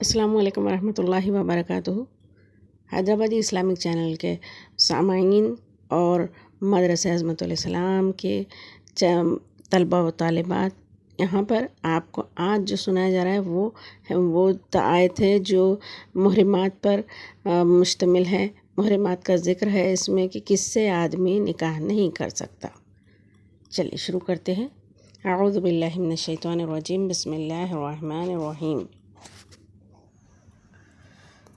السلام علیکم ورحمۃ اللہ وبرکاتہ۔ حیدرآبادی اسلامک چینل کے سامعین اور مدرسہ عظمت الاسلام کے طلبہ و طالبات، یہاں پر آپ کو آج جو سنایا جا رہا ہے وہ آیت ہے جو محرمات پر مشتمل ہے۔ محرمات کا ذکر ہے اس میں کہ کس سے آدمی نکاح نہیں کر سکتا۔ چلیے شروع کرتے ہیں۔ اعوذ باللہ من الشیطان الرجیم، بسم اللہ الرحمن الرحیم۔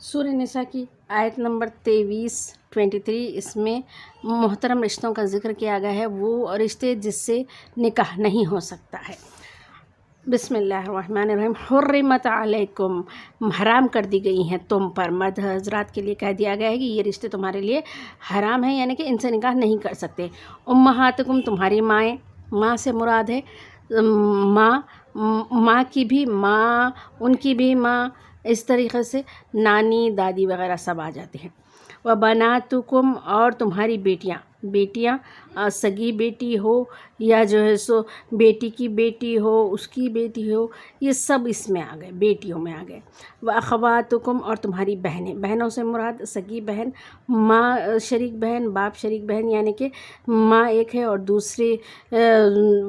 سورہ نساء کی آیت نمبر 23 اس میں محترم رشتوں کا ذکر کیا گیا ہے، وہ رشتے جس سے نکاح نہیں ہو سکتا ہے۔ بسم اللہ الرحمن الرحیم۔ حرمت علیکم، حرام کر دی گئی ہیں تم پر، مرد حضرات کے لیے کہہ دیا گیا ہے کہ یہ رشتے تمہارے لیے حرام ہیں، یعنی کہ ان سے نکاح نہیں کر سکتے۔ امہاتکم، تمہاری مائیں، ماں سے مراد ہے ماں کی بھی ماں، ان کی بھی ماں، اس طریقے سے نانی دادی وغیرہ سب آ جاتے ہیں۔ وبناتکم، اور تمہاری بیٹیاں سگی بیٹی ہو یا جو ہے سو بیٹی کی بیٹی ہو، اس کی بیٹی ہو، یہ سب اس میں آ گئے، بیٹیوں میں آ گئے۔ واخواتکم، اور تمہاری بہنوں سے مراد سگی بہن، ماں شریک بہن، باپ شریک بہن، یعنی کہ ماں ایک ہے اور دوسرے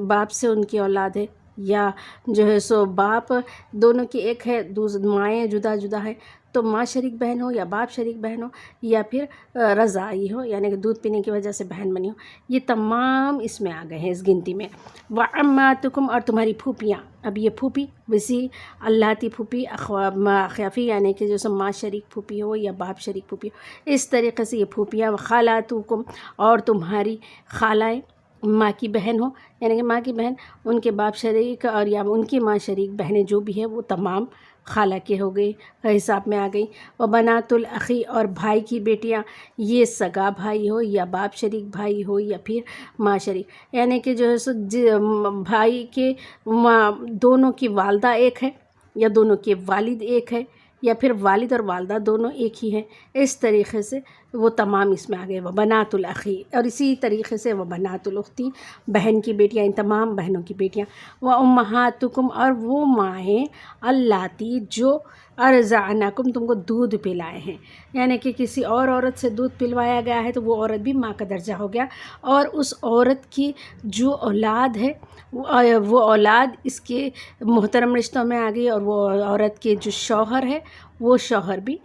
باپ سے ان کی اولاد ہے، یا جو ہے سو باپ دونوں کی ایک ہے، مائیں جدا جدا ہیں، تو ماں شریک بہن ہو یا باپ شریک بہن ہو، یا پھر رضاعی ہو، یعنی کہ دودھ پینے کی وجہ سے بہن بنی ہو، یہ تمام اس میں آ گئے ہیں اس گنتی میں۔ وعماتکم، اور تمہاری پھوپھیاں، اب یہ پھوپھی ویسی اللاتیٰ پھوپھی اخیافی، یعنی کہ جیسے ماں شریک پھوپھی ہو یا باپ شریک پھوپھی ہو، اس طریقے سے یہ پھوپھیاں۔ وخالاتکم، اور تمہاری خالائیں، ماں کی بہن ہو، یعنی کہ ماں کی بہن، ان کے باپ شریک اور یا ان کی ماں شریک بہنیں جو بھی ہے وہ تمام خالہ کے ہو گئی، حساب میں آ گئی۔ وبنات الاخی، اور بھائی کی بیٹیاں، یہ سگا بھائی ہو یا باپ شریک بھائی ہو یا پھر ماں شریک، یعنی کہ جو ہے سو بھائی کے دونوں کی والدہ ایک ہے یا دونوں کے والد ایک ہے، یا پھر والد اور والدہ دونوں ایک ہی ہیں، اس طریقے سے وہ تمام اس میں آ گئے۔ وبنات الاخی، اور اسی طریقے سے وبنات الاختی، بہن کی بیٹیاں، ان تمام بہنوں کی بیٹیاں۔ وامہاتکم، اور وہ مائیں اللاتی جو ارضعنکم، تم کو دودھ پلائے ہیں، یعنی کہ کسی اور عورت سے دودھ پلوایا گیا ہے تو وہ عورت بھی ماں کا درجہ ہو گیا، اور اس عورت کی جو اولاد ہے وہ اولاد اس کے محترم رشتوں میں آ گئی، اور وہ عورت کے جو شوہر ہے وہ شوہر بھی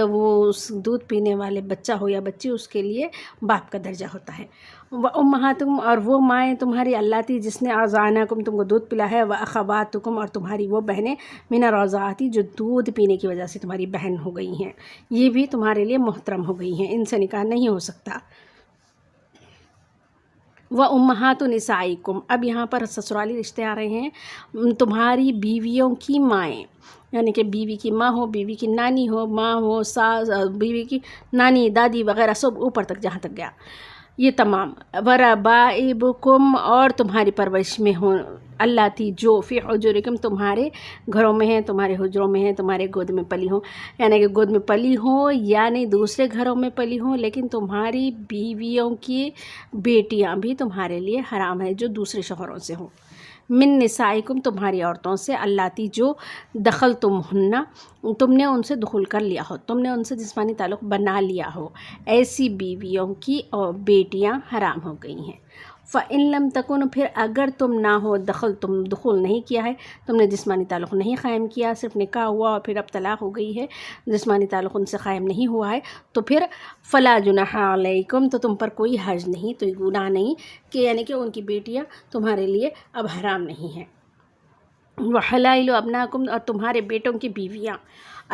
وہ اس دودھ پینے والے بچہ ہو یا بچی، اس کے لیے باپ کا درجہ ہوتا ہے۔ وامہاتکم، اور وہ مائیں تمہاری اللاتی جس نے ارضعنکم، تم کو دودھ پلا ہے۔ واخواتکم، اور تمہاری وہ بہنیں من الرضاعۃ، جو دودھ پینے کی وجہ سے تمہاری بہن ہو گئی ہیں، یہ بھی تمہارے لیے محترم ہو گئی ہیں، ان سے نکاح نہیں ہو سکتا۔ وامہات نسائکم، اب یہاں پر سسرالی رشتے آ رہے ہیں۔ تمہاری بیویوں کی مائیں، یعنی کہ بیوی کی ماں ہو، بیوی کی نانی ہو، ماں ہو، ساس، بیوی کی نانی دادی وغیرہ سب اوپر تک جہاں تک گیا، یہ تمام۔ وربائبکم، اور تمہاری پرورش میں ہوں، اللاتی جو فی حجورکم، تمہارے گھروں میں ہیں، تمہارے حجروں میں ہیں، تمہارے گود میں پلی ہوں، یعنی کہ گود میں پلی ہوں یعنی دوسرے گھروں میں پلی ہوں، لیکن تمہاری بیویوں کی بیٹیاں بھی تمہارے لیے حرام ہے جو دوسرے شوہروں سے ہوں۔ من نسائکم، تمہاری عورتوں سے، اللاتی جو دخلتمہن، تم نے ان سے دخول کر لیا ہو، تم نے ان سے جسمانی تعلق بنا لیا ہو، ایسی بیویوں کی اور بیٹیاں حرام ہو گئی ہیں۔ فَإِن لَمْ تَكُونُوا، پھر اگر تم نہ ہو تم دخول نہیں کیا ہے، تم نے جسمانی تعلق نہیں قائم کیا، صرف نکاح ہوا اور پھر اب طلاق ہو گئی ہے، جسمانی تعلق ان سے قائم نہیں ہوا ہے، تو پھر فَلَا جُنَاحَ عَلَيْكُمْ، تو تم پر کوئی حرج نہیں، تو گناہ نہیں کہ یعنی کہ ان کی بیٹیاں تمہارے لیے اب حرام نہیں ہیں۔ وحلائل ابناکم، اور تمہارے بیٹوں کی بیویاں،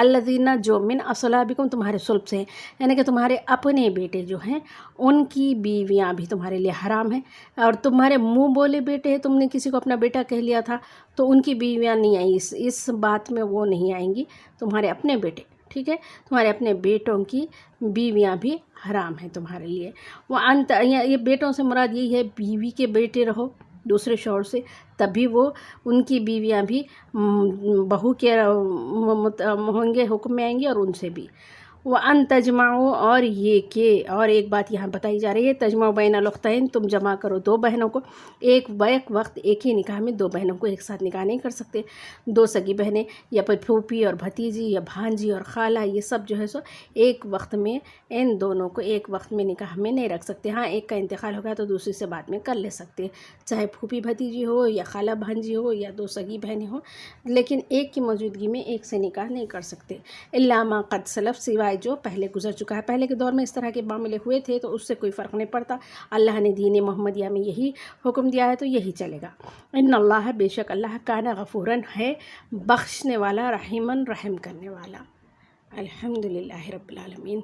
الذین جو من اصلابکم، تمہارے صلب سے ہیں، یعنی کہ تمہارے اپنے بیٹے جو ہیں ان کی بیویاں بھی تمہارے لیے حرام ہیں، اور تمہارے منہ بولے بیٹے ہیں، تم نے کسی کو اپنا بیٹا کہہ لیا تھا تو ان کی بیویاں نہیں آئیں، اس بات میں وہ نہیں آئیں گی، تمہارے اپنے بیٹے، ٹھیک ہے، تمہارے اپنے بیٹوں کی بیویاں بھی حرام ہیں تمہارے لیے۔ یہ بیٹوں سے مراد یہی ہے، بیوی کے بیٹے رہو دوسرے شوہر سے، تبھی وہ ان کی بیویاں بھی بہو کے ہوں گے، حکم میں آئیں گی، اور ان سے بھی۔ وَأَن تجمعوا، اور یہ کہ، اور ایک بات یہاں بتائی جا رہی ہے، تجمع بین الاختین، تم جمع کرو دو بہنوں کو، ایک بیک وقت ایک ہی نکاح میں دو بہنوں کو ایک ساتھ نکاح نہیں کر سکتے، دو سگی بہنیں یا پھر پھوپھی اور بھتیجی یا بھانجی اور خالہ، یہ سب جو ہے سو ایک وقت میں ان دونوں کو ایک وقت میں نکاح میں نہیں رکھ سکتے۔ ہاں ایک کا انتقال ہو گیا تو دوسری سے بعد میں کر لے سکتے، چاہے پھوپھی بھتیجی ہو یا خالہ بھانجی ہو یا دو سگی بہنیں ہوں، لیکن ایک کی موجودگی میں ایک سے نکاح نہیں کر سکتے۔ الا ما قد سلف، سوائے جو پہلے گزر چکا ہے، پہلے کے دور میں اس طرح کے معاملے ہوئے تھے تو اس سے کوئی فرق نہیں پڑتا، اللہ نے دین محمدیہ میں یہی حکم دیا ہے تو یہی چلے گا۔ ان اللہ، بے شک اللہ، کان غفوراً ہے بخشنے والا، رحیماً رحم کرنے والا۔ الحمدللہ رب العالمین۔